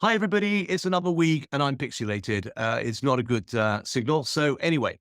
Hi, everybody. It's another week and I'm pixelated. It's not a good signal. So anyway,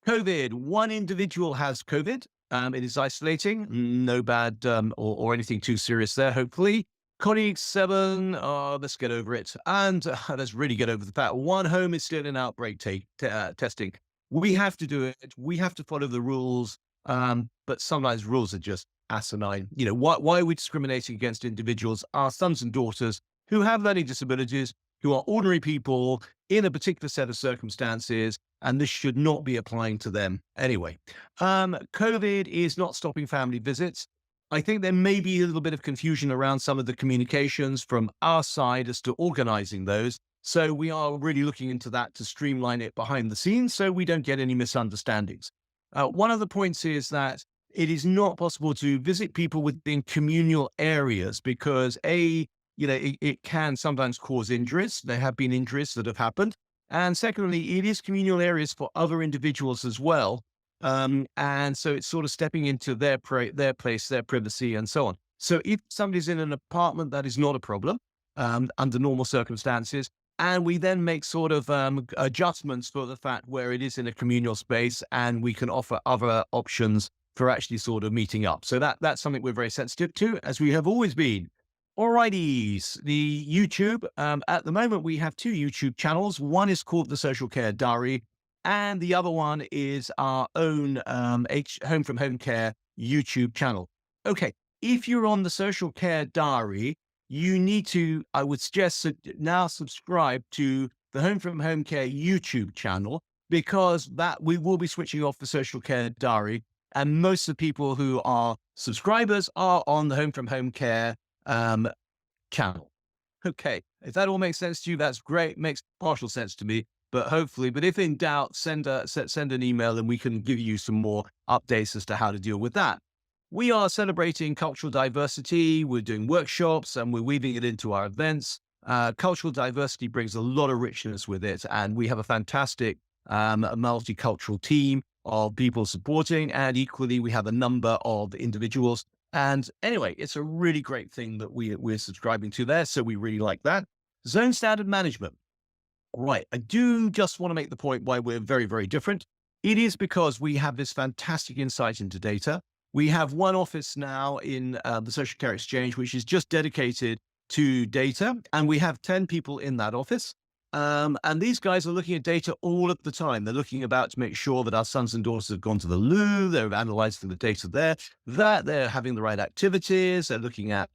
COVID, one individual has COVID. It is isolating, no bad or anything too serious there, hopefully. Colleagues, seven, let's get over it. And let's really get over the fact one home is still in outbreak testing. We have to do it. We have to follow the rules. But sometimes rules are just asinine. Why are we discriminating against individuals, our sons and daughters, who have learning disabilities, who are ordinary people in a particular set of circumstances, and this should not be applying to them anyway. COVID is not stopping family visits. I think there may be a little bit of confusion around some of the communications from our side as to organizing those. So we are really looking into that to streamline it behind the scenes so we don't get any misunderstandings. One of the points is that it is not possible to visit people within communal areas because it can sometimes cause injuries. There have been injuries that have happened. And secondly, it is communal areas for other individuals as well. And so it's sort of stepping into their place, their privacy, and so on. So if somebody's in an apartment, that is not a problem under normal circumstances. And we then make sort of adjustments for the fact where it is in a communal space, and we can offer other options for actually sort of meeting up. So that's something we're very sensitive to, as we have always been. Alrighties, the YouTube. At the moment, we have two YouTube channels. One is called The Social Care Diary, and the other one is our own Home from Home Care YouTube channel. Okay, if you're on The Social Care Diary, you need to, I would suggest, now subscribe to the Home from Home Care YouTube channel, because that we will be switching off the Social Care Diary, and most of the people who are subscribers are on the Home from Home Care channel. Okay, if that all makes sense to you, that's great. Makes partial sense to me, but hopefully. But if in doubt, send an email and we can give you some more updates as to how to deal with that. We are celebrating cultural diversity. We're doing workshops and we're weaving it into our events. Cultural diversity brings a lot of richness with it, and we have a fantastic multicultural team of people supporting, and equally we have a number of individuals. And anyway, it's a really great thing that we're subscribing to there. So we really like that. Zone standard management. Right. I do just want to make the point why we're very, very different. It is because we have this fantastic insight into data. We have one office now in the Social Care Exchange, which is just dedicated to data. And we have 10 people in that office. And these guys are looking at data all of the time. They're looking about to make sure that our sons and daughters have gone to the loo. They're analyzing the data there, that they're having the right activities. They're looking at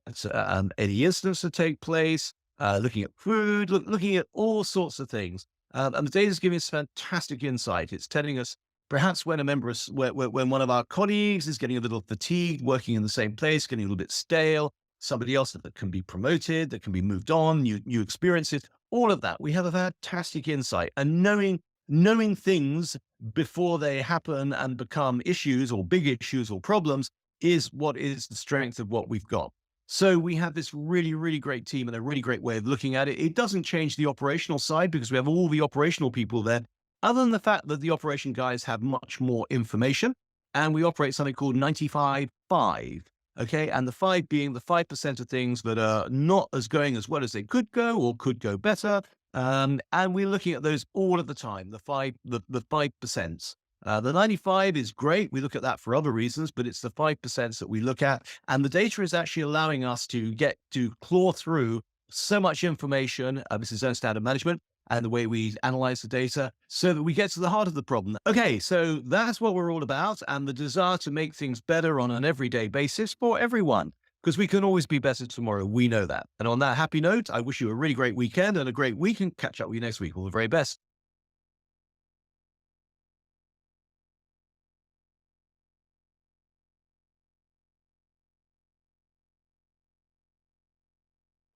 any incidents that take place, looking at food, looking at all sorts of things. And the data is giving us fantastic insight. It's telling us perhaps when when one of our colleagues is getting a little fatigued, working in the same place, getting a little bit stale, somebody else that can be promoted, that can be moved on, new experiences. All of that, we have a fantastic insight, and knowing things before they happen and become issues or big issues or problems is what is the strength of what we've got. So we have this really, really great team and a really great way of looking at it. It doesn't change the operational side because we have all the operational people there, other than the fact that the operation guys have much more information, and we operate something called 95/5. Okay. And the 5 being the 5% of things that are not going as well as they could go or could go better. And we're looking at those all of the time, the 5%. The 95 is great. We look at that for other reasons, but it's the 5% that we look at. And the data is actually allowing us to get to claw through so much information. This is zone standard management and the way we analyze the data so that we get to the heart of the problem. Okay, so that's what we're all about, and the desire to make things better on an everyday basis for everyone, because we can always be better tomorrow. We know that. And on that happy note, I wish you a really great weekend and a great week, and catch up with you next week. All the very best.